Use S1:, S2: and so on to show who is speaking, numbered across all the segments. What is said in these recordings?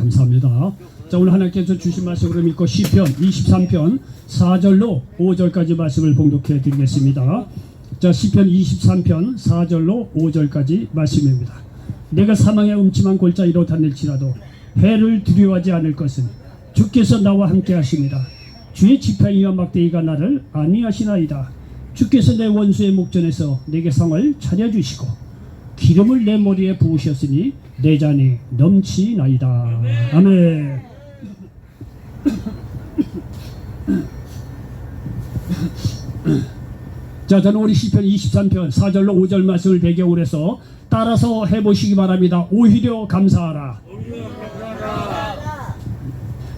S1: 감사합니다. 자, 오늘 하나님께서 주신 말씀으로 믿고 시편 23편 4절로 5절까지 말씀을 봉독해 드리겠습니다. 자, 시편 23편 4절로 5절까지 말씀입니다. 내가 사망의 음침한 골짜기로 다닐지라도 해를 두려워하지 않을 것은 주께서 나와 함께 하십니다. 주의 지팡이와 막대기가 나를 안위하시나이다. 주께서 내 원수의 목전에서 내게 상을 차려주시고 기름을 내 머리에 부으셨으니 내 잔이 넘치나이다. 아멘. 자, 저는 우리 시편 23편 4절로 5절 말씀을 배경으로 해서 따라서 해보시기 바랍니다. 오히려 감사하라.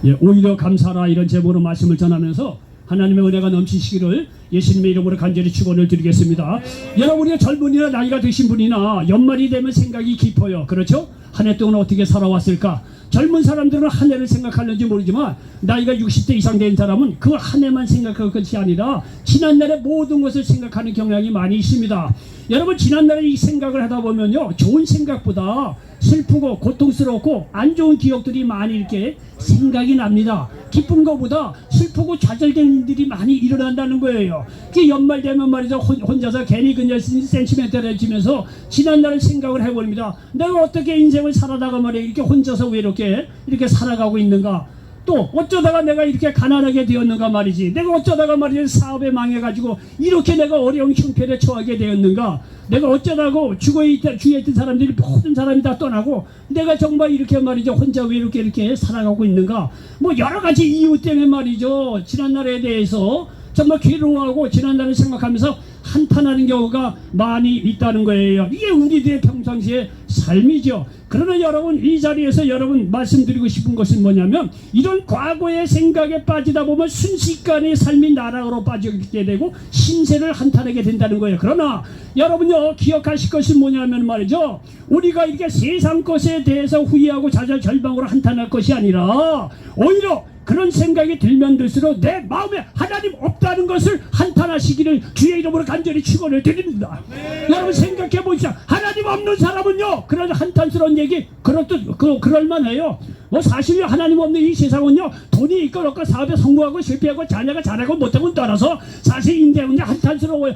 S1: 예, 오히려 감사하라, 이런 제목으로 말씀을 전하면서 하나님의 은혜가 넘치시기를 예수님의 이름으로 간절히 축원을 드리겠습니다. 여러분이 젊은이나 나이가 드신 분이나 연말이 되면 생각이 깊어요. 그렇죠? 한 해 동안 어떻게 살아왔을까? 젊은 사람들은 한 해를 생각하는지 모르지만 나이가 60대 이상 된 사람은 그 한 해만 생각할 것이 아니라 지난날의 모든 것을 생각하는 경향이 많이 있습니다. 여러분, 지난날에 이 생각을 하다 보면요, 좋은 생각보다 슬프고 고통스럽고 안 좋은 기억들이 많이 이렇게 생각이 납니다. 기쁜 것보다 슬프고 좌절된 일들이 많이 일어난다는 거예요. 그 연말 되면 말이죠, 혼자서 괜히 그냥 센티멘탈해지면서 지난날을 생각을 해버립니다. 내가 어떻게 인생을 살아다가 말이야 이렇게 혼자서 외롭게 이렇게 살아가고 있는가? 또 어쩌다가 내가 이렇게 가난하게 되었는가 말이지. 내가 어쩌다가 말이지 사업에 망해가지고 이렇게 내가 어려운 형편에 처하게 되었는가. 내가 어쩌다가 주위에 있던 사람들이 모든 사람이 다 떠나고 내가 정말 이렇게 말이죠 혼자 외롭게 이렇게 살아가고 있는가. 뭐 여러 가지 이유 때문에 말이죠 지난날에 대해서 정말 괴로워하고 지난날을 생각하면서 한탄하는 경우가 많이 있다는 거예요. 이게 우리들의 평상시의 삶이죠. 그러나 여러분, 이 자리에서 여러분 말씀드리고 싶은 것은 뭐냐면, 이런 과거의 생각에 빠지다 보면 순식간에 삶이 나락으로 빠지게 되고 신세를 한탄하게 된다는 거예요. 그러나 여러분요, 기억하실 것은 뭐냐면 말이죠, 우리가 이렇게 세상 것에 대해서 후회하고 좌절 절망으로 한탄할 것이 아니라 오히려 그런 생각이 들면 들수록 내 마음에 하나님 없다는 것을 한탄하시기를 주의 이름으로 간절히 축원을 드립니다. 여러분 생각해 보십시오. 하나님 없는 사람은요, 그런 한탄스러운 얘기 그럴만해요. 뭐 사실 하나님 없는 이 세상은요, 돈이 있고 없고 사업에 성공하고 실패하고 자녀가 잘하고 못하고 따라서 사실 인생은 한탄스러워요.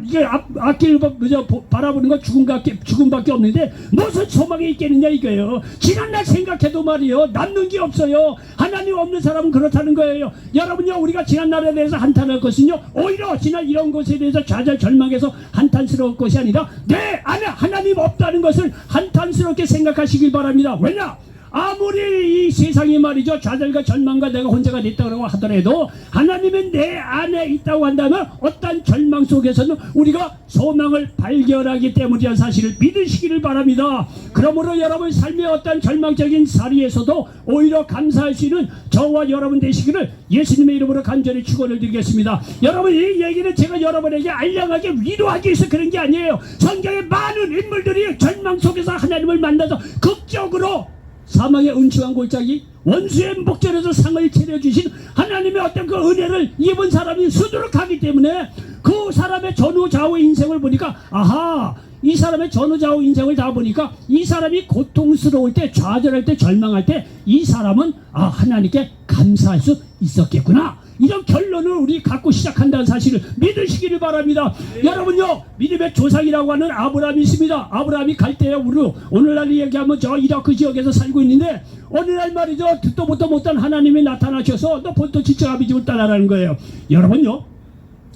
S1: 이게 앞길 바라보는 건 죽음밖에 없는데 무슨 소망이 있겠느냐 이거예요. 지난날 생각해도 말이요, 남는 게 없어요. 하나님 없는 사람은 그렇다는 거예요. 여러분요, 우리가 지난날에 대해서 한탄할 것은요, 오히려 지난 이런 것에 대해서 좌절 절망해서 한탄스러울 것이 아니라 내 안에 하나님 없다는 것을 한탄스럽게 생각하시길 바랍니다. 왜냐? 아무리 이 세상이 말이죠 좌절과 절망과 내가 혼자가 됐다고 하더라도 하나님은 내 안에 있다고 한다면 어떤 절망 속에서는 우리가 소망을 발견하기 때문이라는 사실을 믿으시기를 바랍니다. 그러므로 여러분 삶의 어떤 절망적인 자리에서도 오히려 감사할 수 있는 저와 여러분 되시기를 예수님의 이름으로 간절히 축원을 드리겠습니다. 여러분, 이 얘기는 제가 여러분에게 알량하게 위로하기 위해서 그런 게 아니에요. 성경의 많은 인물들이 절망 속에서 하나님을 만나서 극적으로 사망의 음침한 골짜기 원수의 목전에서 상을 차려주신 하나님의 어떤 그 은혜를 입은 사람이 수두룩하기 때문에 그 사람의 전후좌우 인생을 보니까, 아하, 이 사람의 전후좌우 인생을 다 보니까 이 사람이 고통스러울 때, 좌절할 때, 절망할 때 이 사람은 하나님께 감사할 수 있었겠구나, 이런 결론을 우리 갖고 시작한다는 사실을 믿으시기를 바랍니다. 여러분요, 믿음의 조상이라고 하는 아브라함이 있습니다. 아브라함이 갈대아 우르, 오늘날 얘기하면 저 이라크 지역에서 살고 있는데 어느 날 말이죠, 듣도 보도 못한 하나님이 나타나셔서 너 본토 지적 아비집을 따라라는 거예요. 여러분요,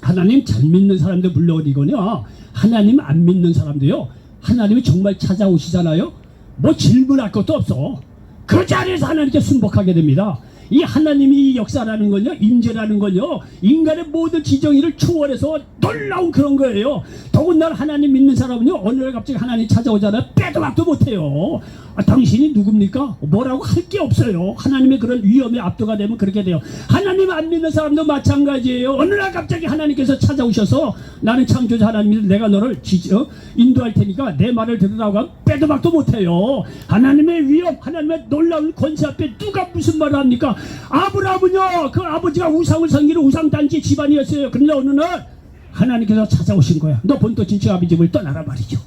S1: 하나님 잘 믿는 사람들 물론이거든요, 하나님 안 믿는 사람도요, 하나님이 정말 찾아오시잖아요. 뭐 질문할 것도 없어. 그 자리에서 하나님께 순복하게 됩니다. 이 하나님이 역사라는 건요, 임재라는 건요, 인간의 모든 지정의를 초월해서 놀라운 그런 거예요. 더군다나 하나님 믿는 사람은요, 어느 날 갑자기 하나님 찾아오잖아요. 빼도 박도 못해요. 당신이 누굽니까? 뭐라고 할 게 없어요. 하나님의 그런 위험에 압도가 되면 그렇게 돼요. 하나님 안 믿는 사람도 마찬가지예요. 어느 날 갑자기 하나님께서 찾아오셔서 나는 창조자 하나님이 내가 너를 인도할 테니까 내 말을 들으라고 하면 빼도 박도 못해요. 하나님의 위험, 하나님의 놀라운 권세 앞에 누가 무슨 말을 합니까? 아브라함은요, 그 아버지가 우상을 섬기는 우상단지 집안이었어요. 그런데 어느 날 하나님께서 찾아오신 거야. 너 본토 친척 아비집을 떠나라 말이죠.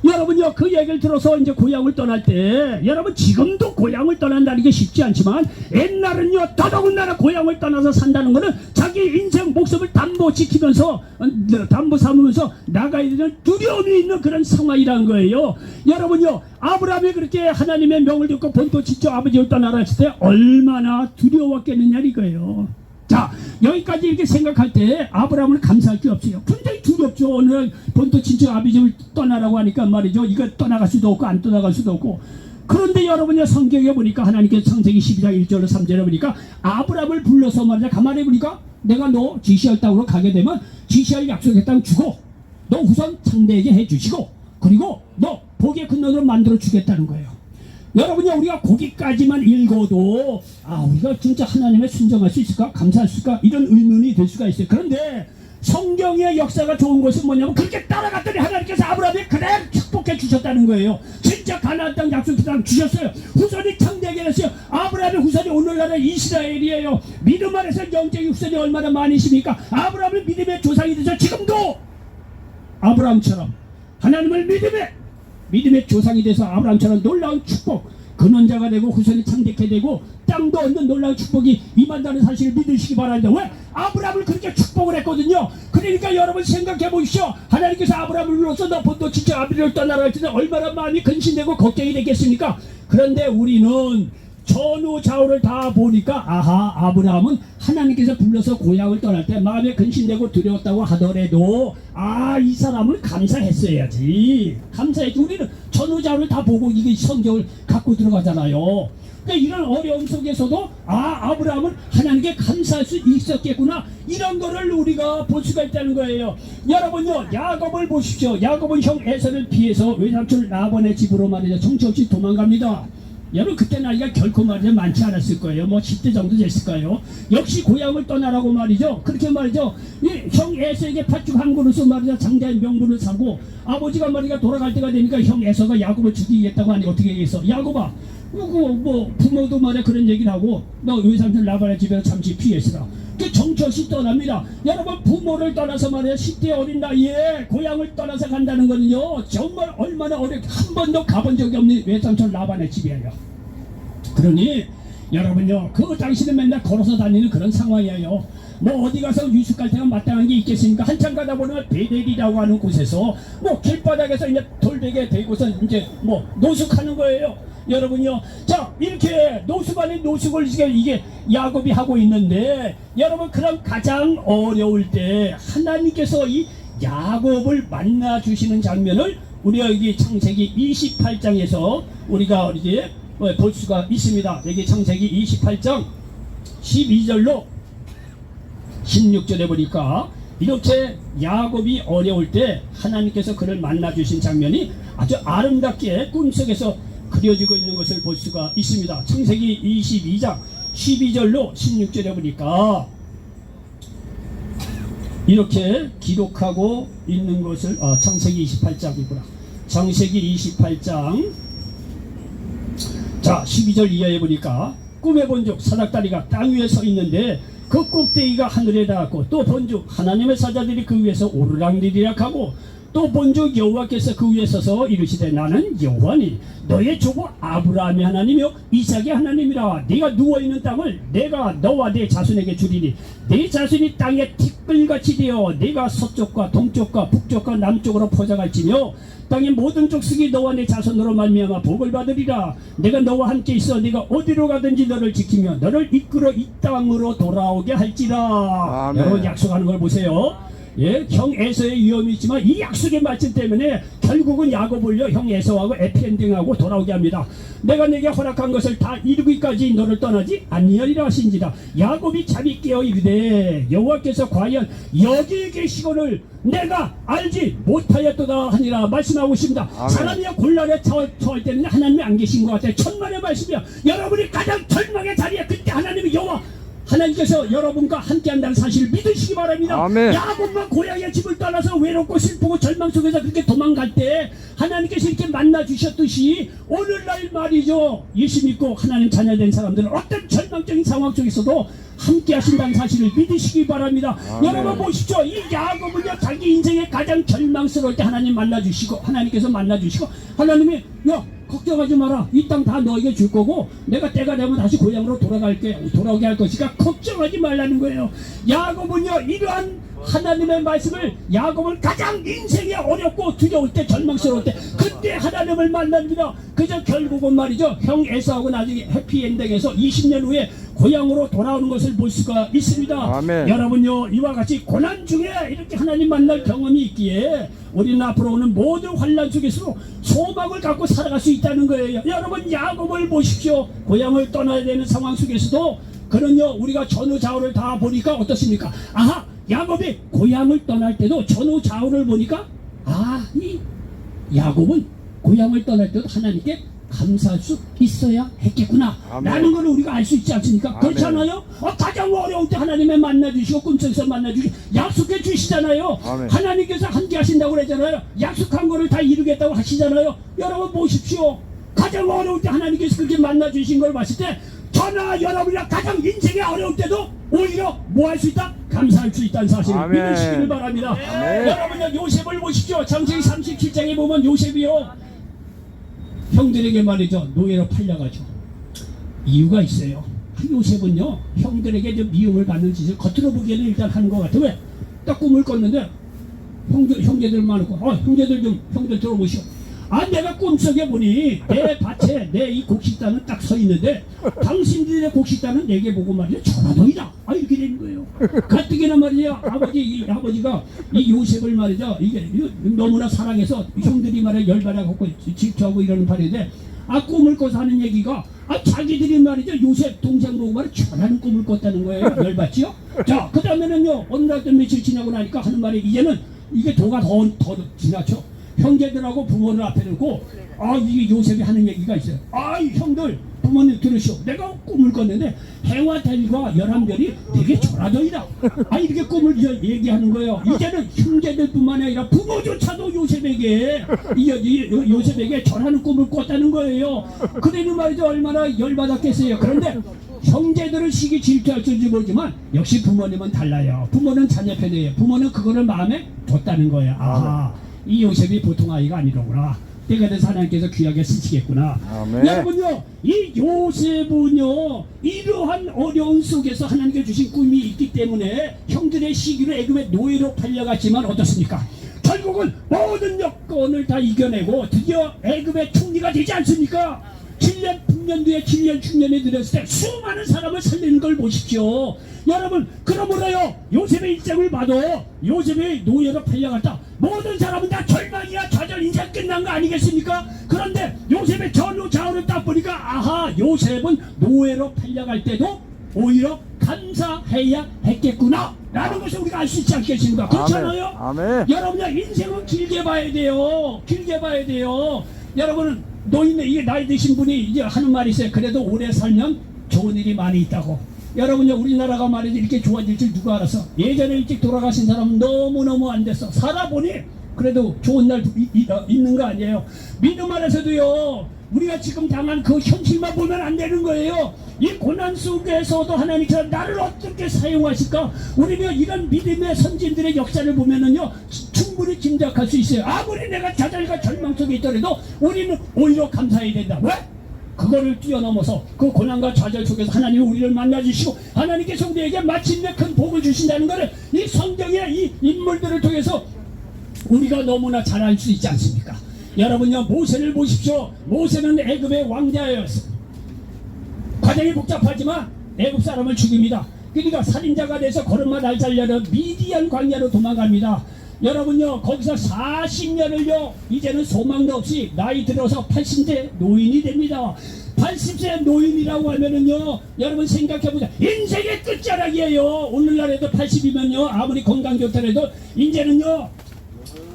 S1: 여러분요, 그 얘기를 들어서 이제 고향을 떠날 때, 여러분 지금도 고향을 떠난다는 게 쉽지 않지만 옛날은요, 더더군다나 고향을 떠나서 산다는 거는 자기 인생 목숨을 담보 지키면서 담보 삼으면서 나가야 되는 두려움이 있는 그런 상황이라는 거예요. 여러분요, 아브라함이 그렇게 하나님의 명을 듣고 본토 직접 아버지를 떠나라 했을 때 얼마나 두려웠겠느냐 이거예요. 자, 여기까지 이렇게 생각할 때 아브라함은 감사할 게 없어요. 굉장히 두렵죠. 오늘 본토 친척 아버지를 떠나라고 하니까 말이죠. 이거 떠나갈 수도 없고 안 떠나갈 수도 없고. 그런데 여러분이 성경에 보니까 하나님께서 창세기 12장 1절로 3절에 보니까 아브라함을 불러서 말이야 가만히 보니까 내가 너 지시할 땅으로 가게 되면 지시할 약속의 땅 주고 너 후손 창대에게 해주시고 그리고 너 복의 근원으로 만들어 주겠다는 거예요. 여러분이 우리가 거기까지만 읽어도 우리가 진짜 하나님의 순종할 수 있을까? 감사할 수 있을까? 이런 의문이 될 수가 있어요. 그런데 성경의 역사가 좋은 것은 뭐냐면 그렇게 따라갔더니 하나님께서 아브라함이 그대로 축복해 주셨다는 거예요. 진짜 가나안 땅 약속의 땅 주셨어요. 후손이 창대하게 했어요. 아브라함의 후손이 오늘날의 이스라엘이에요. 믿음 안에서 영적인 후손이 얼마나 많으십니까? 아브라함은 믿음의 조상이 돼서 지금도 아브라함처럼 하나님을 믿음의 조상이 돼서 아브라함처럼 놀라운 축복, 근원자가 되고 후손이 창대케 되고 땅도 얻는 놀라운 축복이 임한다는 사실을 믿으시기 바랍니다. 왜? 아브라함을 그렇게 축복을 했거든요. 그러니까 여러분 생각해 보십시오. 하나님께서 아브라함을 불러서 너 본토 친척 아비를 떠나라 할 때는 얼마나 마음이 근심되고 걱정이 되겠습니까? 그런데 우리는 전후 좌우를 다 보니까 아브라함은 하나님께서 불러서 고향을 떠날 때 마음에 근심되고 두려웠다고 하더라도 이 사람을 감사했어야지. 감사했지. 우리는 전후 좌우를 다 보고 이게 성경을 갖고 들어가잖아요. 그러니까 이런 어려움 속에서도 아브라함은 하나님께 감사할 수 있었겠구나, 이런 거를 우리가 볼 수가 있다는 거예요. 여러분요, 야곱을 보십시오. 야곱은 형 에서를 피해서 외삼촌 라반의 집으로 말이죠, 정처없이 도망갑니다. 여러분 그때 나이가 결코 말이죠 많지 않았을 거예요. 뭐 10대 정도 됐을 거예요. 역시 고향을 떠나라고 말이죠. 그렇게 말이죠. 형 에서에게 팥죽 한 그릇을 말이죠 장대한 명분을 사고 아버지가 말이가 돌아갈 때가 되니까 형 에서가 야곱을 죽이겠다고 하니 어떻게 얘기했어? 야곱아, 뭐 부모도 말이야 그런 얘기를 하고 너 외삼촌 라반의 집에서 잠시 피했으라. 그 정처없이 떠납니다. 여러분 부모를 떠나서 말이야 10대 어린 나이에 고향을 떠나서 간다는 거는요 정말 얼마나 어렵게 한 번도 가본 적이 없는 외삼촌 라반의 집이에요. 그러니 여러분요 그 당시는 맨날 걸어서 다니는 그런 상황이에요. 뭐 어디 가서 유숙할 때가 마땅한 게 있겠습니까? 한참 가다 보면 베델이라고 하는 곳에서 뭐 길바닥에서 이제 돌베개 대고서 이제 뭐 노숙하는 거예요. 여러분요, 자 이렇게 노숙 아닌 노숙을 이게 야곱이 하고 있는데 여러분 그럼 가장 어려울 때 하나님께서 이 야곱을 만나 주시는 장면을 우리가 여기 창세기 28장에서 우리가 이제 볼 수가 있습니다. 여기 창세기 28장 12절로 16절에 보니까 이렇게 야곱이 어려울 때 하나님께서 그를 만나 주신 장면이 아주 아름답게 꿈속에서 그려지고 있는 것을 볼 수가 있습니다. 창세기 22장 12절로 16절에 보니까 이렇게 기록하고 있는 것을 창세기 28장이구나. 창세기 28장 자 12절 이하에 보니까 꿈에 본즉 사닥다리가 땅 위에 서 있는데 그 꼭대기가 하늘에 닿았고 또 본즉 하나님의 사자들이 그 위에서 오르락내리락 하고 또 본즉 여호와께서 그 위에 서서 이르시되 나는 여호와니 너의 조부 아브라함의 하나님이요 이삭의 하나님이라. 네가 누워있는 땅을 내가 너와 내 자손에게 주리니 내 자손이 땅에 티끌같이 되어 네가 서쪽과 동쪽과 북쪽과 남쪽으로 포장할지며 땅의 모든 족속이 너와 내 자손으로 말미암아 복을 받으리라. 내가 너와 함께 있어 네가 어디로 가든지 너를 지키며 너를 이끌어 이 땅으로 돌아오게 할지라. 아멘. 여러분 약속하는 걸 보세요. 예, 형 에서의 위험이 있지만 이 약속의 말씀 때문에 결국은 야곱을요 형 에서하고 해피엔딩하고 돌아오게 합니다. 내가 내게 허락한 것을 다 이루기까지 너를 떠나지 아니하리라 하신지라. 야곱이 잠이 깨어 이르되 여호와께서 과연 여기 계시거늘 내가 알지 못하였도다 하니라 말씀하고 있습니다. 아멘. 사람이 곤란에 처할 때는 하나님이 안 계신 것 같아요. 천만의 말씀이야. 여러분이 가장 절망의 자리에 그때 하나님이 여호와 하나님께서 여러분과 함께한다는 사실을 믿으시기 바랍니다.
S2: 아멘.
S1: 야곱과 고향의 집을 떠나서 외롭고 슬프고 절망 속에서 그렇게 도망갈 때 하나님께서 이렇게 만나 주셨듯이 오늘날 말이죠, 예수 믿고 하나님 자녀된 사람들은 어떤 절망적인 상황 속에서도 함께 하신다는 사실을 믿으시기 바랍니다.
S2: 아멘.
S1: 여러분 보십시오. 이 야곱은요, 자기 인생의 가장 절망스러울 때 하나님 만나주시고, 하나님께서 만나주시고, 하나님이 야 걱정하지 마라, 이 땅 다 너에게 줄 거고 내가 때가 되면 다시 고향으로 돌아오게 할 것이니까 걱정하지 말라는 거예요. 야곱은요, 이러한 하나님의 말씀을, 야곱은 가장 인생이 어렵고 두려울 때, 절망스러울 때 그때 하나님을 만납니다. 그저 결국은 말이죠, 형 에사오가 나중에 해피엔딩에서 20년 후에 고향으로 돌아오는 것을 볼 수가 있습니다.
S2: 아멘.
S1: 여러분요, 이와 같이 고난 중에 이렇게 하나님 만날 경험이 있기에 우리는 앞으로 오는 모든 환난 속에서 소망을 갖고 살아갈 수 있다는 거예요. 여러분, 야곱을 보십시오. 고향을 떠나야 되는 상황 속에서도 그는요, 우리가 전후좌우를 다 보니까 어떻습니까? 아하, 야곱이 고향을 떠날 때도 전후좌우를 보니까 이 야곱은 고향을 떠날 때도 하나님께 감사할 수 있어야 했겠구나.
S2: 아멘.
S1: 라는 걸 우리가 알 수 있지 않습니까?
S2: 아멘.
S1: 그렇잖아요? 가장 어려울 때 하나님의 만나주시고 꿈속에서 만나주시고 약속해 주시잖아요.
S2: 아멘.
S1: 하나님께서 함께 하신다고 그러잖아요. 약속한 거를 다 이루겠다고 하시잖아요. 여러분 보십시오. 가장 어려울 때 하나님께서 그렇게 만나주신 걸 봤을 때 저나 여러분이랑 가장 인생이 어려울 때도 오히려 뭐 할 수 있다? 감사할 수 있다는 사실을
S2: 아멘.
S1: 믿으시길 바랍니다.
S2: 아멘.
S1: 여러분요, 요셉을 보십시오. 창세기 37장에 보면 요셉이요, 형들에게 말이죠, 노예로 팔려가지고 이유가 있어요. 요셉은요, 형들에게 좀 미움을 받는 짓을 겉으로 보기에는 일단 하는 것 같아요. 왜? 딱 꿈을 꿨는데 형제들 많고, 형들 들어보시오. 내가 꿈속에 보니 내 밭에 내 이 곡식단은 딱 서 있는데 당신들의 곡식단은 내게 보고 말이야 전화동이다. 이렇게 되는 거예요. 가뜩이나 말이야 아버지가 이 요셉을 말이죠, 이게 너무나 사랑해서 형들이 말이야 열받아갖고 질투하고 이러는 판인데 꿈을 꿔서 하는 얘기가 자기들이 말이죠, 요셉 동생 보고 말이야 전하는 꿈을 꿨다는 거예요. 열받지요? 자, 그 다음에는요, 어느 날 또 며칠 지나고 나니까 하는 말이, 이제는 이게 도가 더 지나쳐. 형제들하고 부모를 앞에 두고 이게 요셉이 하는 얘기가 있어요. 형들, 부모님 들으시오. 내가 꿈을 꿨는데 해와 달과 11별이 되게 절하더이다. 이렇게 꿈을 얘기하는 거예요. 이제는 형제들뿐만 아니라 부모조차도 요셉에게 요셉에게 절하는 꿈을 꿨다는 거예요. 그러니 말이죠, 얼마나 열받았겠어요. 그런데 형제들은 시기 질투할 줄지 모르지만 역시 부모님은 달라요. 부모는 자녀 편이에요. 부모는 그거를 마음에 뒀다는 거예요. 이 요셉이 보통 아이가 아니로구나. 때가 돼서 하나님께서 귀하게 쓰시겠구나.
S2: 아멘.
S1: 여러분요, 이 요셉은요, 이러한 어려움 속에서 하나님께 주신 꿈이 있기 때문에 형들의 시기로 애굽의 노예로 팔려갔지만 어떻습니까? 결국은 모든 여건을 다 이겨내고 드디어 애굽의 총리가 되지 않습니까? 7년 풍년 뒤에 7년 충년이 들었을 때 수많은 사람을 살리는 걸 보십시오. 여러분, 그러므로요, 요셉의 일정을 봐도 요셉이 노예로 팔려갔다. 모든 사람은 다 절망이야, 좌절, 인생 끝난 거 아니겠습니까? 그런데 요셉의 전후좌우를 딱 보니까 요셉은 노예로 팔려갈 때도 오히려 감사해야 했겠구나 라는 것을 우리가 알 수 있지 않겠습니까? 그렇잖아요?
S2: 아멘.
S1: 여러분야, 인생은 길게 봐야 돼요. 길게 봐야 돼요. 여러분은 노인네, 이게 나이 드신 분이 이제 하는 말이 있어요. 그래도 오래 살면 좋은 일이 많이 있다고. 여러분요, 우리나라가 말이지 이렇게 좋아질 줄 누가 알았어? 예전에 일찍 돌아가신 사람은 너무너무 안 됐어. 살아보니 그래도 좋은 날 있는 거 아니에요. 믿음 안에서도요, 우리가 지금 당한 그 현실만 보면 안 되는 거예요. 이 고난 속에서도 하나님께서 나를 어떻게 사용하실까? 우리는 이런 믿음의 선진들의 역사를 보면은요, 충분히 짐작할 수 있어요. 아무리 내가 좌절과 절망 속에 있더라도 우리는 오히려 감사해야 된다. 왜? 그거를 뛰어넘어서 그 고난과 좌절 속에서 하나님이 우리를 만나주시고 하나님께서 우리에게 마침내 큰 복을 주신다는 것을 이 성경의 이 인물들을 통해서 우리가 너무나 잘 알 수 있지 않습니까? 여러분요, 모세를 보십시오. 모세는 애굽의 왕자였어요. 과정이 복잡하지만 애굽 사람을 죽입니다. 그러니까 살인자가 돼서 걸음마 날 살려는 미디안 광야로 도망갑니다. 여러분요, 거기서 40년을요 이제는 소망도 없이 나이 들어서 80세 노인이 됩니다. 80세 노인이라고 하면은요, 여러분 생각해보자. 인생의 끝자락이에요. 오늘날에도 80이면요 아무리 건강 좋더라도 이제는요,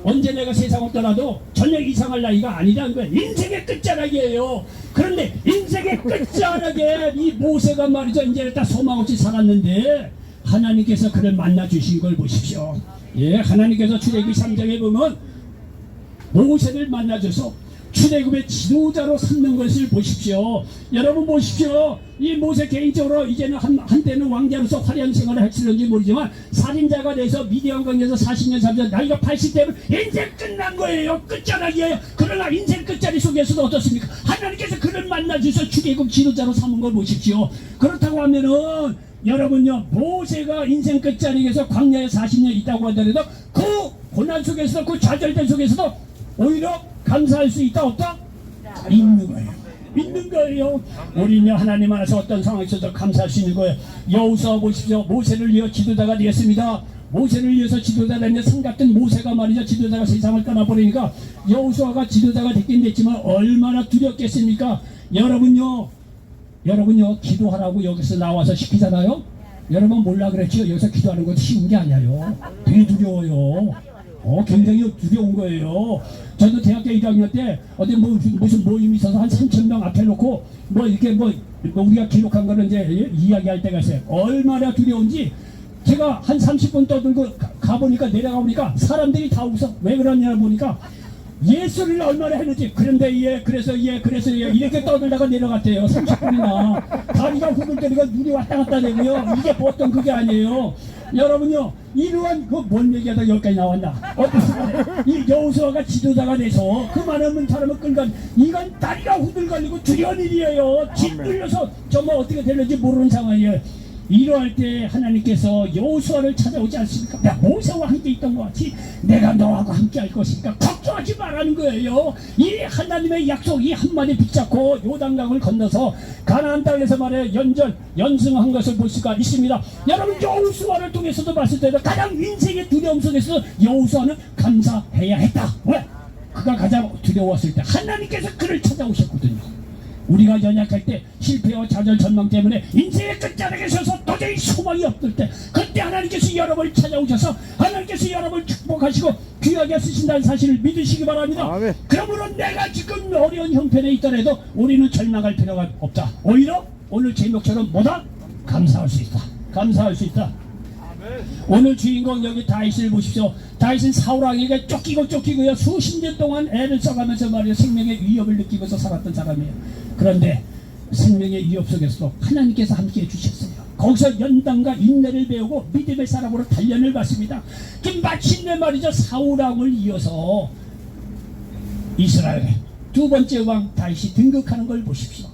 S1: 언제 내가 세상을 떠나도 전혀 이상할 나이가 아니라는 거예요. 인생의 끝자락이에요. 그런데 인생의 끝자락에 이 모세가 말이죠, 이제 다 소망 없이 살았는데 하나님께서 그를 만나 주신 걸 보십시오. 예, 하나님께서 출애굽기 3장에 보면 모세를 만나줘서 출애굽의 지도자로 삼는 것을 보십시오. 여러분 보십시오. 이 모세 개인적으로 이제는 한때는 왕자로서 화려한 생활을 했을는지 모르지만 살인자가 돼서 미디안 강에서 40년 살면서 나이가 80대면 인생 끝난 거예요. 끝자락이에요. 그러나 인생 끝자리 속에서도 어떻습니까? 하나님께서 그를 만나주셔서 출애굽 지도자로 삼은 걸 보십시오. 그렇다고 하면은 여러분요, 모세가 인생 끝자리에서 광야에 40년 있다고 하더라도 그 고난 속에서도 그 좌절된 속에서도 오히려 감사할 수 있다 없다? 있는 거예요. 있는 거예요. 우리는 하나님 안에서 어떤 상황에서도 감사할 수 있는 거예요. 여호수아 보십시오. 모세를 이어 지도자가 되었습니다. 모세를 이어서 지도자가 됐는데 성 같은 모세가 말이죠, 지도자가 세상을 떠나버리니까 여호수아가 지도자가 됐긴 됐지만 얼마나 두렵겠습니까? 여러분요 기도하라고 여기서 나와서 시키잖아요. 여러분 몰라 그랬죠? 여기서 기도하는 것도 쉬운 게 아니에요. 되게 두려워요. 굉장히 두려운 거예요. 저도 대학교 1학년 때 어디 무슨 모임이 있어서 한 3,000명 앞에 놓고 이렇게 우리가 기록한 거는 이제 이야기할 때가 있어요. 얼마나 두려운지 제가 한 30분 떠들고 가보니까 내려가 보니까 사람들이 다 웃어. 왜 그러냐 보니까 예수를 얼마나 했는지. 그런데 그래서 이렇게 떠들다가 내려갔대요. 30분이나 다리가 후들거리고 눈이 왔다 갔다 되고요. 이게 보통 그게 아니에요. 여러분요, 이러한 뭔 얘기하다 여기까지 나왔나? 이 여호수아가 지도자가 돼서 그 많은 사람을 끌고 이건 다리가 후들거리고 두려운 일이에요. 짓눌려서 정말 어떻게 되는지 모르는 상황이에요. 이러할 때 하나님께서 여호수아를 찾아오지 않습니까? 내가 모세와 함께 있던 것 같이 내가 너하고 함께 할 것이니까 걱정하지 말라는 거예요. 이 하나님의 약속 이 한마디 붙잡고 요단강을 건너서 가나안 땅에서 말해 연승한 것을 볼 수가 있습니다. 여러분 여호수아를 통해서도 봤을 때도 가장 인생의 두려움 속에서 여호수아는 감사해야 했다. 왜? 그가 가장 두려웠을 때 하나님께서 그를 찾아오셨거든요. 우리가 연약할 때 실패와 좌절 전망 때문에 인생의 끝자락에 서서 도저히 소망이 없을 때 그때 하나님께서 여러분을 찾아오셔서 하나님께서 여러분을 축복하시고 귀하게 쓰신다는 사실을 믿으시기 바랍니다.
S2: 아멘.
S1: 그러므로 내가 지금 어려운 형편에 있더라도 우리는 절망할 필요가 없다. 오히려 오늘 제목처럼 뭐다? 감사할 수 있다. 감사할 수 있다. 오늘 주인공 여기 다윗을 보십시오. 다윗은 사울왕에게 쫓기고요 수십 년 동안 애를 써가면서 말이야 생명의 위협을 느끼면서 살았던 사람이에요. 그런데 생명의 위협 속에서도 하나님께서 함께해 주셨어요. 거기서 연단과 인내를 배우고 믿음의 사람으로 단련을 받습니다. 마침내 말이죠 사울왕을 이어서 이스라엘의 두 번째 왕 다윗이 등극하는 걸 보십시오.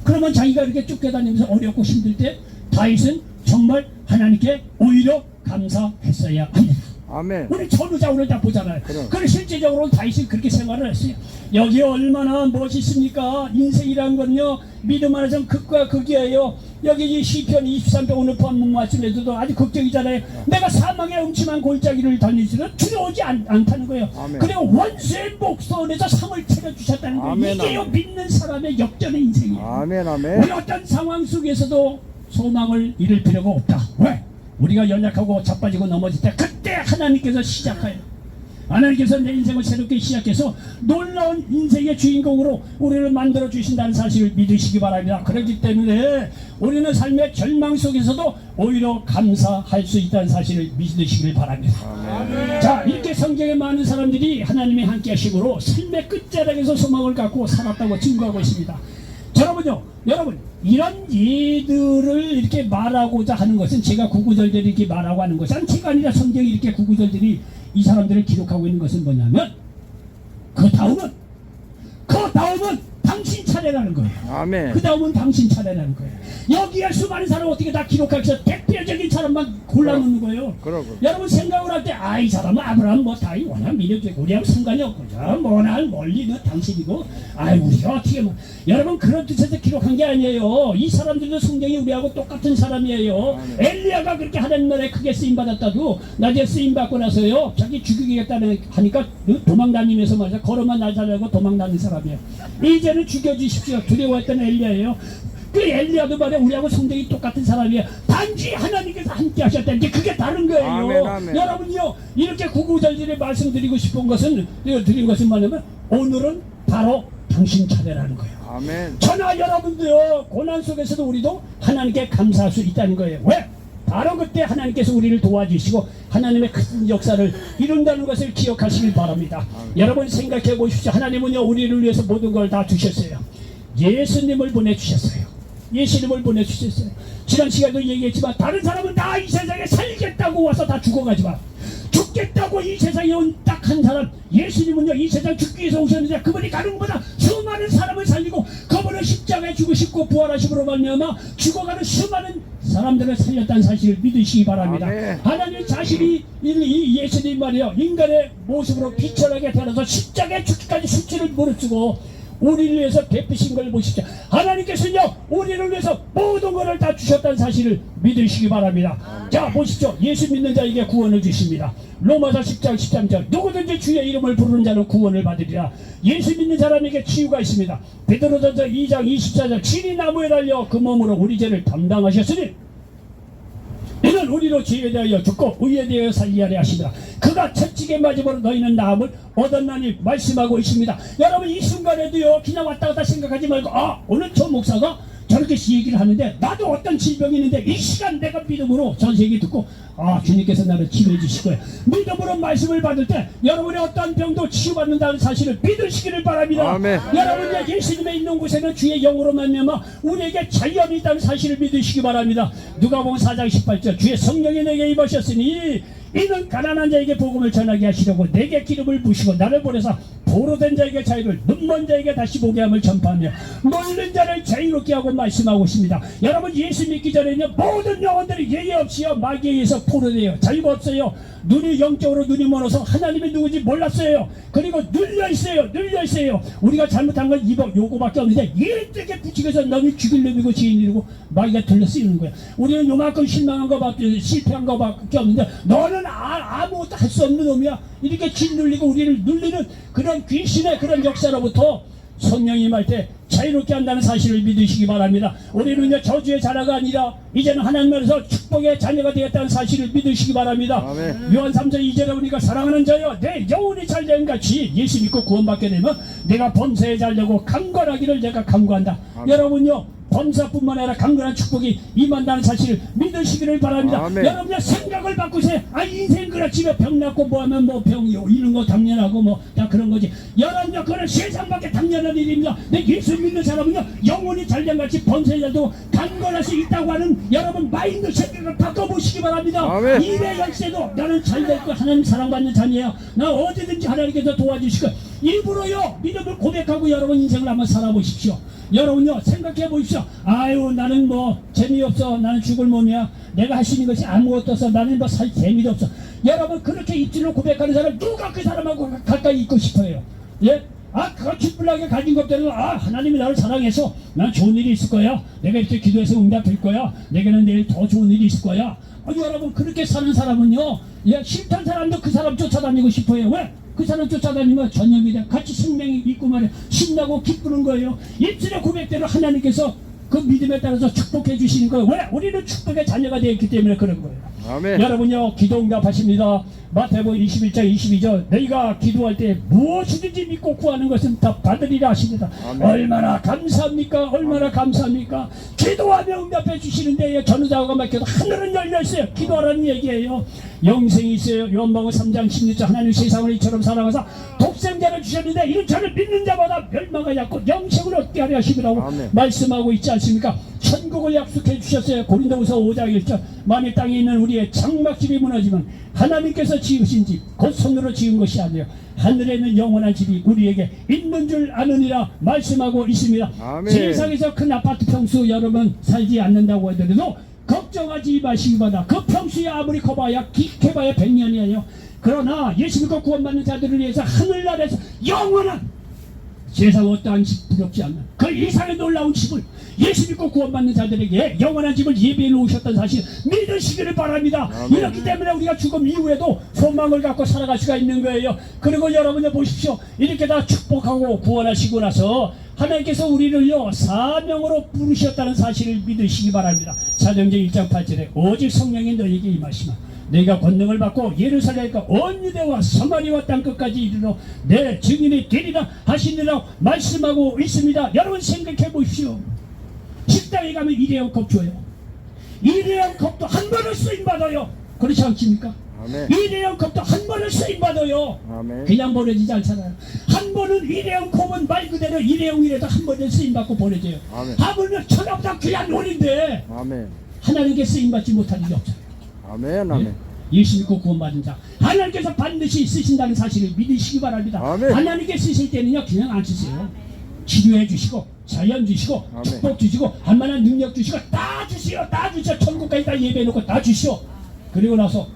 S1: 그러면 자기가 이렇게 쫓겨다니면서 어렵고 힘들 때 다윗은 정말 하나님께 오히려 감사했어야 합니다.
S2: 아멘.
S1: 우리 전후좌우를 다 보잖아요. 그럼 실제적으로 다윗이 그렇게 생활을 했어요. 여기 얼마나 멋있습니까? 인생이란 건요 믿음 안에서는 극과 극이에요. 여기 이 시편 23편 오늘 본문 말씀에서도 아주 극적이잖아요. 내가 사망의 음침한 골짜기를 다닐지는 두려워하지 않다는 거예요.
S2: 아멘.
S1: 그리고 원수의 목선에서 상을 차려주셨다는 거예요.
S2: 아멘,
S1: 이게요
S2: 아멘.
S1: 믿는 사람의 역전의 인생이에요.
S2: 아멘. 아멘.
S1: 우리 어떤 상황 속에서도 소망을 잃을 필요가 없다. 왜? 우리가 연약하고 자빠지고 넘어질 때 그때 하나님께서 시작해요. 하나님께서 내 인생을 새롭게 시작해서 놀라운 인생의 주인공으로 우리를 만들어 주신다는 사실을 믿으시기 바랍니다. 그렇기 때문에 우리는 삶의 절망 속에서도 오히려 감사할 수 있다는 사실을 믿으시길 바랍니다.
S2: 아멘.
S1: 자, 이렇게 성경에 많은 사람들이 하나님의 함께 하심으로 삶의 끝자락에서 소망을 갖고 살았다고 증거하고 있습니다. 여러분 이런 예들을 이렇게 말하고자 하는 것은 제가 구구절절히 이렇게 말하고 하는 것은 제가 아니라 성경이 이렇게 구구절절히 이 사람들을 기록하고 있는 것은 뭐냐면 그 다음은 당신 차례라는 거예요.
S2: 아멘.
S1: 그 다음은 당신 차례라는 거예요. 여기에 수많은 사람 어떻게 다 기록하기 위해서 대표적인 사람만 골라놓는 거예요.
S2: 그러고.
S1: 여러분 생각을 할 때 이 사람은 아브라함 다윗 워낙 믿어주고 우리하고 상관이 없고 워낙 멀리 당신이고 우리가 어떻게 여러분 그런 뜻에서 기록한 게 아니에요. 이 사람들도 성경이 우리하고 똑같은 사람이에요. 엘리야가 그렇게 하나님 나라에 크게 쓰임받았다고 나중에 쓰임받고 나서요 자기 죽이겠다는 하니까 도망다니면서 말이야 걸어만 나자라고 도망다니는 사람이에요. 이제는 죽여주십시오. 두려워했던 엘리야예요. 그 엘리야도 말이야 우리하고 성격이 똑같은 사람이에요. 단지 하나님께서 함께 하셨다는 게 그게 다른 거예요.
S2: 아멘, 아멘.
S1: 여러분요 이렇게 구구절절히 말씀드리고 싶은 것은 드린 것은 뭐냐면 오늘은 바로 당신 차례라는 거예요.
S2: 아멘.
S1: 저나 여러분도요, 고난 속에서도 우리도 하나님께 감사할 수 있다는 거예요. 왜? 바로 그때 하나님께서 우리를 도와주시고 하나님의 큰 역사를 이룬다는 것을 기억하시길 바랍니다. 여러분 생각해 보십시오. 하나님은요, 우리를 위해서 모든 걸 다 주셨어요. 예수님을 보내주셨어요. 예수님을 보내주셨어요. 지난 시간에도 얘기했지만 다른 사람은 다 이 세상에 살겠다고 와서 다 죽어가지만 죽겠다고 이 세상에 온 딱 한 사람, 예수님은요, 이 세상 죽기 위해서 오셨는데 그분이 가는 것보다 수많은 사람을 살리고 그분은 십자가에 죽으시고 부활하심으로 말미암아 죽어가는 수많은 사람들을 살렸다는 사실을 믿으시기 바랍니다.
S2: 아멘.
S1: 하나님 자신이 이 예수님 말이요, 인간의 모습으로 비천하게 태어나서 십자가에 죽기까지 숙지를 무릅쓰고 우리를 위해서 베푸신 걸 보십시오. 하나님께서는요, 우리를 위해서 모든 것을 다 주셨다는 사실을 믿으시기 바랍니다. 자, 보십시오. 예수 믿는 자에게 구원을 주십니다. 로마서 10장 13절 누구든지 주의 이름을 부르는 자는 구원을 받으리라. 예수 믿는 사람에게 치유가 있습니다. 베드로전서 2장 24절 친히 나무에 달려 그 몸으로 우리 죄를 담당하셨으니 이는 우리로 죄에 대하여 죽고 의에 대하여 살리하려 하시더라. 그가 채찍에 맞음으로 너희는 나음을 얻었나니 말씀하고 있습니다. 여러분 이 순간에도요, 그냥 왔다 갔다 생각하지 말고 오늘 저 목사가 저렇게 얘기를 하는데 나도 어떤 질병이 있는데 이 시간 내가 믿음으로 전세계 듣고 주님께서 나를 치료해 주실 거예요. 믿음으로 말씀을 받을 때 여러분의 어떤 병도 치유받는다는 사실을 믿으시기를 바랍니다.
S2: 아멘.
S1: 여러분이 예수님의 있는 곳에는 주의 영으로 말미암아 우리에게 자유함이 있다는 사실을 믿으시기 바랍니다. 누가복음 4장 18절 주의 성령이 내게 임하셨으니 이는 가난한 자에게 복음을 전하게 하시려고 내게 기름을 부시고 나를 보내사 보로된 자에게 자유를 눈먼 자에게 다시 보게 함을 전파하며 놀는 자를 자유롭게 하고 말씀하고 있습니다. 여러분 예수 믿기 전에는 모든 영혼들이 예의 없이요 마귀에 의해서 포로돼요. 자유가 없어요. 눈이 영적으로 눈이 멀어서 하나님이 누군지 몰랐어요. 그리고 눌려있어요. 우리가 잘못한 건 요거밖에 없는데 일찍이 부추겨서 너는 죽일 놈이고 지인이고 마귀가 들려쓰이는 거야. 우리는 요만큼 실망한 거밖에 실패한 거밖에 없는데 너는 아무것도 할 수 없는 놈이야. 이렇게 짓눌리고 우리를 눌리는 그런 귀신의 그런 역사로부터 성령이 임할 때 자유롭게 한다는 사실을 믿으시기 바랍니다. 우리는 저주의 자녀가 아니라 이제는 하나님 안에서 축복의 자녀가 되었다는 사실을 믿으시기 바랍니다.
S2: 아멘.
S1: 요한 3장 2절에 보니까 사랑하는 자여 내 영혼이 잘된 같이 예수 믿고 구원받게 되면 내가 범사에 잘되고 강건하기를 내가 강구한다. 여러분요 범사뿐만 아니라 강건한 축복이 임한다는 사실을 믿으시기를 바랍니다.
S2: 아멘.
S1: 여러분의 생각을 바꾸세요. 인생 그렇지만 병 낫고 뭐하면 병 이런 거 당연하고 다 그런 거지. 여러분요 그건 세상밖에 당연한 일입니다. 내 예수 믿는 사람은요 영혼이 잘된같이 범사에 잘되고 강건할 수 있다고 하는 여러분 마인드 생각을 바꿔보시기 바랍니다.
S2: 아멘.
S1: 일의 열쇠도 나는 잘될거 하나님 사랑받는 자녀야. 나 어디든지 하나님께서 도와주실 거야. 일부러요 믿음을 고백하고 여러분 인생을 한번 살아보십시오. 여러분요 생각해 보십시오. 나는 재미없어. 나는 죽을 몸이야. 내가 할 수 있는 것이 아무것도 없어. 나는 살 재미도 없어. 여러분 그렇게 입술로 고백하는 사람 누가 그 사람하고 가까이 있고 싶어요? 예? 그거 기쁘게 가진 것들은 하나님이 나를 사랑해서 난 좋은 일이 있을 거야. 내가 이렇게 기도해서 응답될 거야. 내게는 내일 더 좋은 일이 있을 거야. 여러분 그렇게 사는 사람은요 싫던 사람도 그 사람 쫓아다니고 싶어요. 왜? 그 사람 쫓아다니면 전염이 돼. 같이 생명이 있고 말이야. 신나고 기쁘는 거예요. 입술의 고백대로 하나님께서 그 믿음에 따라서 축복해 주시는 거예요. 왜? 우리는 축복의 자녀가 되었기 때문에 그런 거예요.
S2: 아멘.
S1: 여러분요 기도 응답하십니다. 마태복음 21장 22절 너희가 기도할 때 무엇이든지 믿고 구하는 것은 다 받으리라 하십니다.
S2: 아멘.
S1: 얼마나 감사합니까? 얼마나 감사합니까? 기도하며 응답해 주시는데 전우자가 막혀도 하늘은 열려있어요. 기도하라는 얘기예요. 영생이 있어요. 요한복음 3장 16절 하나님 세상을 이처럼 사랑하사 독생자를 주셨는데 이는 저를 믿는 자마다 멸망하지 않고 영생을 얻게 하려 하시더라고
S2: 아멘.
S1: 말씀하고 있지 않습니까? 천국을 약속해 주셨어요. 고린도후서 5장 1절 만일 땅에 있는 우리의 장막집이 무너지면 하나님께서 지으신 집 곧 손으로 지은 것이 아니에요. 하늘에 있는 영원한 집이 우리에게 있는 줄 아느니라 말씀하고 있습니다.
S2: 아멘.
S1: 세상에서 큰 아파트 평수 여러분 살지 않는다고 하더라도 걱정하지 마시기 바랍니다. 그 평수에 아무리 커봐야 깊게봐야 100년이 아니에요. 그러나 예수 믿고 구원받는 자들을 위해서 하늘나라에서 영원한 세상 어떠한 집 부럽지 않는 그 이상의 놀라운 집을 예수 믿고 구원받는 자들에게 영원한 집을 예비해 놓으셨던 사실 믿으시기를 바랍니다.
S2: 아멘.
S1: 이렇기 때문에 우리가 죽음 이후에도 소망을 갖고 살아갈 수가 있는 거예요. 그리고 여러분들 보십시오. 이렇게 다 축복하고 구원하시고 나서 하나님께서 우리를요 사명으로 부르셨다는 사실을 믿으시기 바랍니다. 사도행전 1장 8절에 오직 성령이 너에게 임하시면 내가 권능을 받고 예루살렘과 온 유대와 사마리아 땅끝까지 이르러 내 증인이 되리라 하시니라 말씀하고 있습니다. 여러분 생각해 보십시오. 식당에 가면 일회용 컵 줘요. 일회용 컵도 한 번을 쓰임받아요. 그렇지 않습니까?
S2: 아멘.
S1: 일회용 컵도 한 번을 쓰임받아요.
S2: 아멘.
S1: 그냥 버려지지 않잖아요. 한 번은 일회용 컵은 말 그대로 일회용이라도 한 번은 쓰임받고 버려져요.
S2: 아멘.
S1: 하물며 천하보다 귀한 논인데
S2: 아멘.
S1: 하나님께 쓰임받지 못할 일이 없어요.
S2: 아멘. 아멘.
S1: 예수 믿고 구원받은 자 하나님께서 반드시 쓰신다는 사실을 믿으시기 바랍니다.
S2: 아멘.
S1: 하나님께 쓰실 때는요 그냥 안 쓰세요. 치료해 주시고 자연 주시고
S2: 아멘.
S1: 축복 주시고 한만한 능력 주시고 다 주시오. 다 주시오. 천국까지 다 예배해 놓고 다 주시오. 그리고 나서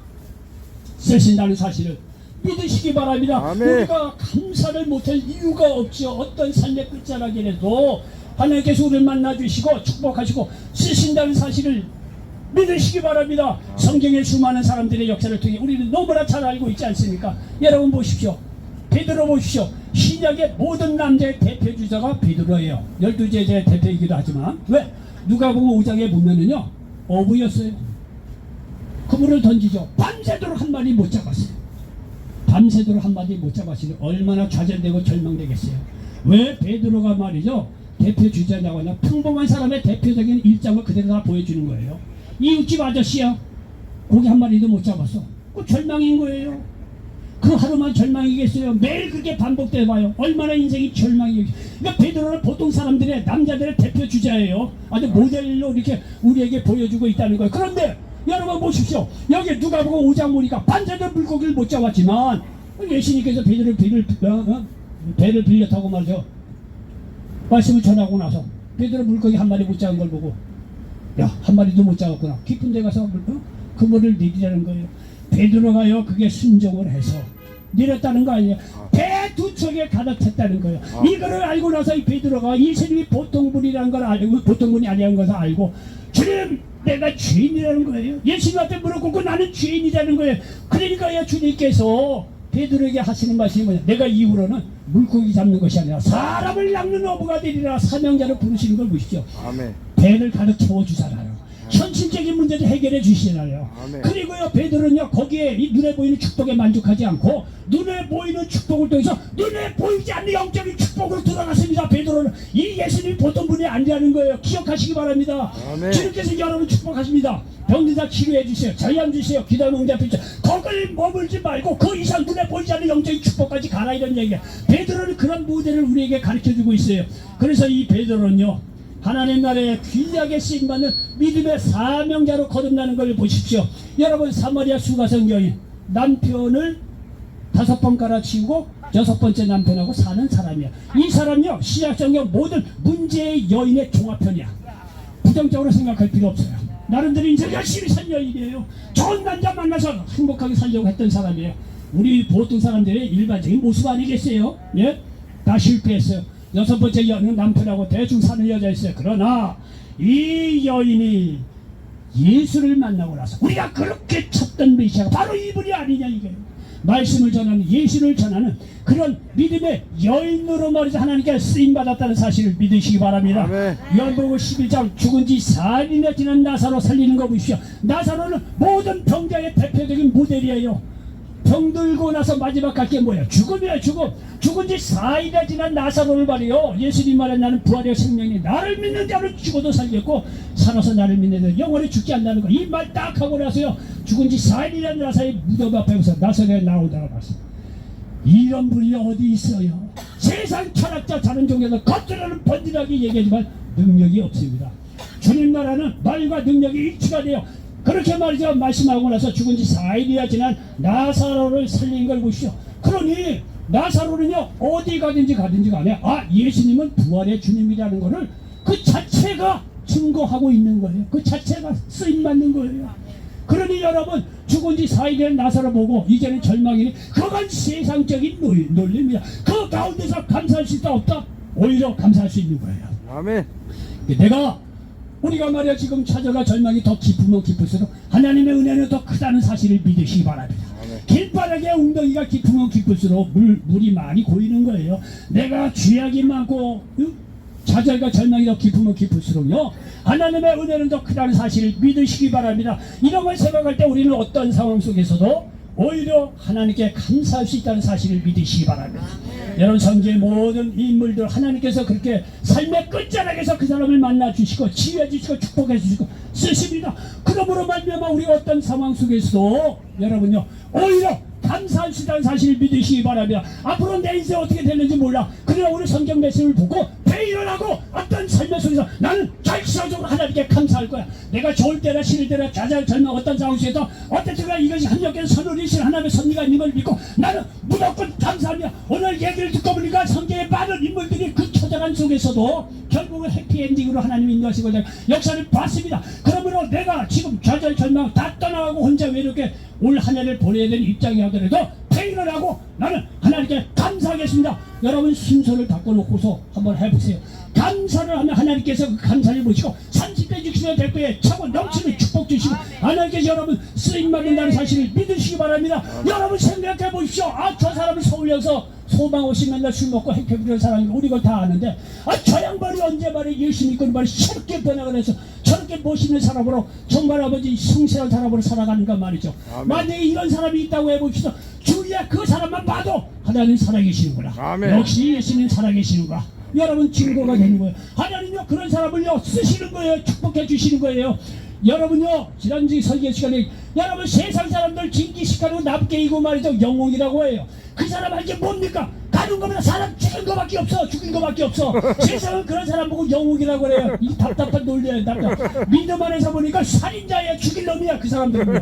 S1: 쓰신다는 사실을 믿으시기 바랍니다.
S2: 아멘.
S1: 우리가 감사를 못할 이유가 없죠. 어떤 삶의 끝자락이라도 하나님께서 우리를 만나주시고 축복하시고 쓰신다는 사실을 믿으시기 바랍니다. 성경의 수많은 사람들의 역사를 통해 우리는 너무나 잘 알고 있지 않습니까? 여러분 보십시오. 베드로 보십시오. 신약의 모든 남자의 대표주자가 베드로예요. 12제자의 대표이기도 하지만 왜? 누가복음 5장에 보면은요 어부였어요. 그물을 던지죠. 밤새도록 한 마리 못 잡았어요. 밤새도록 한 마리 못 잡았으니 얼마나 좌절되고 절망되겠어요. 왜? 베드로가 말이죠 대표주자냐고 하냐, 평범한 사람의 대표적인 일장을 그대로 다 보여주는 거예요. 이웃집 아저씨야 고기 한 마리도 못 잡았어. 그 절망인 거예요. 그 하루만 절망이겠어요? 매일 그렇게 반복돼 봐요. 얼마나 인생이 절망이겠어요. 그러니까 베드로는 보통 사람들의 남자들의 대표 주자예요. 아주 모델로 이렇게 우리에게 보여주고 있다는 거예요. 그런데 여러분 보십시오. 여기 누가복음 5장 보니까 반자들 물고기를 못 잡았지만 예수님께서 배를 빌려 타고 말이죠 말씀을 전하고 나서 베드로 물고기 한 마리 못 잡은 걸 보고 야, 한 마리도 못 잡았구나. 깊은 데 가서 그물을 내리라는 거예요. 베드로가요 그게 순종을 해서 내렸다는 거 아니에요. 배 두 척에 가득 찼다는 거예요. 이거를 알고 나서 이 베드로가 예수님이 보통 분이라는 걸 알고, 보통 분이 아니라는 것을 알고, 주님 내가 죄인이라는 거예요. 예수님 앞에 무릎 꿇고 나는 죄인이라는 거예요. 그러니까 주님께서 베드로에게 하시는 말씀이 뭐냐, 내가 이후로는 물고기 잡는 것이 아니라 사람을 낚는 어부가 되리라 사명자를 부르시는 걸 보십시오.
S2: 아멘.
S1: 배를 가득 채워주잖아요. 현실적인 문제를 해결해 주시잖아요.
S2: 아멘.
S1: 그리고요 베드로는요 거기에 이 눈에 보이는 축복에 만족하지 않고 눈에 보이는 축복을 통해서 눈에 보이지 않는 영적인 축복으로 들어갔습니다. 베드로는 이 예수님이 보통 분이 아니라는 거예요. 기억하시기 바랍니다.
S2: 아멘.
S1: 주님께서 여러분 축복하십니다. 병든 자 치료해 주세요. 자유함 주세요. 기도하는 응답 주세요. 거기에 머물지 말고 그 이상 눈에 보이지 않는 영적인 축복까지 가라 이런 얘기예요. 베드로는 그런 모델을 우리에게 가르쳐주고 있어요. 그래서 이 베드로는요 하나님 나라에 귀하게 쓰임받는 믿음의 사명자로 거듭나는 걸 보십시오. 여러분 사마리아 수가성 여인 남편을 5번 갈아치우고 6번째 남편하고 사는 사람이야. 이 사람이요 신약성경 모든 문제의 여인의 종합편이야. 부정적으로 생각할 필요 없어요. 나름대로 인생 열심히 산 여인이에요. 좋은 남자 만나서 행복하게 살려고 했던 사람이에요. 우리 보통 사람들의 일반적인 모습 아니겠어요? 예? 다 실패했어요. 6번째 여인은 남편하고 대충 사는 여자였어요. 그러나 이 여인이 예수를 만나고 나서 우리가 그렇게 찾던 메시아가 바로 이분이 아니냐 이거예요. 말씀을 전하는 예수를 전하는 그런 믿음의 여인으로 말이죠 하나님께 쓰임받았다는 사실을 믿으시기 바랍니다. 요한복음 11장 죽은 지 4일이나 지난 나사로 살리는 거 보십시오. 나사로는 모든 병자의 대표적인 모델이에요. 병들고 나서 마지막 갈 게 뭐예요? 죽음이에요. 죽음. 죽은 지 4일이나 지난 나사로를 말이요 예수님 말에 나는 부활의 생명이 나를 믿는 자는 죽어도 살겠고 살아서 나를 믿는 자는 영원히 죽지 않는다는 거. 이 말 딱 하고 나서요 죽은 지 4일이나 나사의 무덤 앞에서 나사로에 나오다가 봤어요. 이런 분이 어디 있어요? 세상 철학자 다른 종교에서 겉으로는 번듯하게 얘기하지만 능력이 없습니다. 주님 나라는 말과 능력이 일치가 돼요. 그렇게 말이죠 말씀하고 나서 죽은 지 4일이나 지난 나사로를 살린 걸 보시오. 그러니 나사로는요 어디 가든지 간에 예수님은 부활의 주님이라는 것을 그 자체가 증거하고 있는 거예요. 그 자체가 쓰임받는 거예요. 그러니 여러분 죽은 지 4일이나 나사로 보고 이제는 절망이니 그건 세상적인 논리입니다. 그 가운데서 감사할 수 있다 없다? 오히려 감사할 수 있는 거예요.
S2: 아멘.
S1: 우리가 말이야 지금 찾아가 절망이 더 깊으면 깊을수록 하나님의 은혜는 더 크다는 사실을 믿으시기 바랍니다. 길바닥에 웅덩이가 깊으면 깊을수록 물이 많이 고이는 거예요. 내가 죄악이 많고 좌절과 절망이 더 깊으면 깊을수록요 하나님의 은혜는 더 크다는 사실을 믿으시기 바랍니다. 이런 걸 생각할 때 우리는 어떤 상황 속에서도 오히려 하나님께 감사할 수 있다는 사실을 믿으시기 바랍니다. 여러분 성경의 모든 인물들 하나님께서 그렇게 삶의 끝자락에서 그 사람을 만나주시고 치유해주시고 축복해주시고 쓰십니다. 그러므로 말미암아 우리가 어떤 상황 속에서도 여러분요 오히려 감사할 수 있다는 사실을 믿으시기 바랍니다. 앞으로 내 인생 어떻게 되는지 몰라. 그러나 오늘 성경 말씀을 보고 배일어나고 어떤 삶의 속에서 나는 결정적으로 하나님께 감사할 거야. 내가 좋을 때나 싫을 때나 좌절 절망 어떤 상황 속에서 어쨌든 이것이 하나님께서 선언이신 하나님의 섭리가 있는 걸 믿고 나는 무조건 감사합니다. 오늘 얘기를 듣고 보니까 성경의 많은 인물들이 그 처절한 속에서도 결국은 해피엔딩으로 하나님 인도하시고 역사를 봤습니다. 그러므로 내가 지금 좌절 절망 다 떠나가고 혼자 외롭게 올 한 해를 보내야 되는 입장이 하더라도 회의를 하고 나는 하나님께 감사하겠습니다. 여러분 순서를 바꿔놓고서 한번 해보세요. 감사를 하면 하나님께서 그 감사를 보시고 30배 60배 100배에 차고 넘치는 축복 주시고 하나님께서 여러분 쓰임받는다는 사실을 믿으시기 바랍니다. 여러분 생각해 보십시오. 저 사람은 서울에서 소방 없이 맨날 술 먹고 행패 부리는 사람이 우리 걸 다 아는데 저 양반이 언제 말이 열심히 있고 말이 저렇게 변화를 해서 저렇게 멋있는 사람으로 정말 아버지 성실한 사람으로 살아가는가 말이죠. 아멘. 만약에 이런 사람이 있다고 해봅시다. 주위에 그 사람만 봐도 하나님 살아계시는구나. 아멘. 역시 예수님 살아계시는구나. 여러분 증거가 되는 거예요. 하나님요 그런 사람을요 쓰시는 거예요. 축복해 주시는 거예요. 여러분요 지난주 설교 시간에 여러분 세상 사람들 징기식하고 납게이고 말이죠 영웅이라고 해요. 그 사람 할 게 뭡니까? 가는 거보다 사람 죽인 거밖에 없어. 죽인 거밖에 없어. 세상은 그런 사람 보고 영웅이라고 그래요. 이 답답한 논리예요. 답답. 믿음 안에서 보니까 살인자야 죽일 놈이야 그 사람들은요.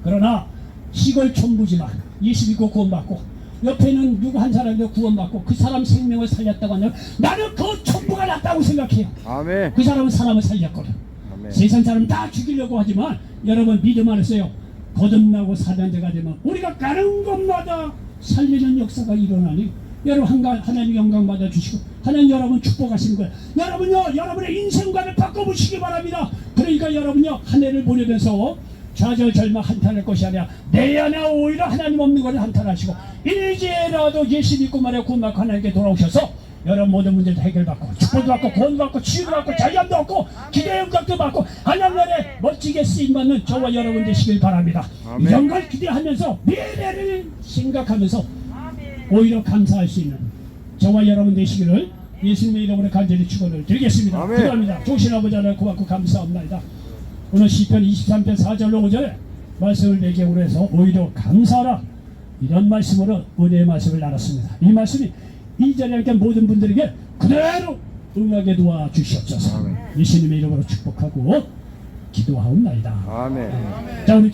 S1: 그러나 시골 촌부지만 예수 믿고 구원받고 옆에는 누구 한 사람이 구원받고 그 사람 생명을 살렸다고 하면 나는 그 촌부가 낫다고 생각해요. 아멘. 그 사람은 사람을 살렸거든. 아멘. 세상 사람 다 죽이려고 하지만 여러분 믿음 안에서요 거듭나고 사단자가 되면 우리가 가는 곳마다 살리는 역사가 일어나니 여러분 하나님 영광 받아주시고 하나님 여러분 축복하시는 거예요. 여러분요 여러분의 인생관을 바꿔보시기 바랍니다. 그러니까 여러분요 한 해를 보내면서 좌절 절망 한탄할 것이 아니라 내 안에 오히려 하나님 없는 것을 한탄하시고 이제라도 예수 믿고 말해 구원받고 하나님께 돌아오셔서 여러분 모든 문제도 해결받고 축복도 받고 구원도 받고 치유도 받고 자유함도 얻고 기대의 응답도 받고 하나님 나라에 멋지게 쓰임받는 저와 여러분 되시길 바랍니다. 아멘. 이런 걸 기대하면서 미래를 생각하면서 오히려 감사할 수 있는 저와 여러분 되시기를 예수님의 이름으로 간절히 축원을 드리겠습니다. 기도합니다. 좋으신 아버지 하나님 고맙고 감사합니다. 오늘 시편 23편 4절로 5절 말씀을 배경으로 해서 오히려 감사하라 이런 말씀으로 은혜의 말씀을 나눴습니다. 이 말씀이 이 자리에 있는 모든 분들에게 그대로 응하게 도와주시옵소서. 예수님의 이름으로 축복하고 기도하옵나이다. 아멘. 자 우리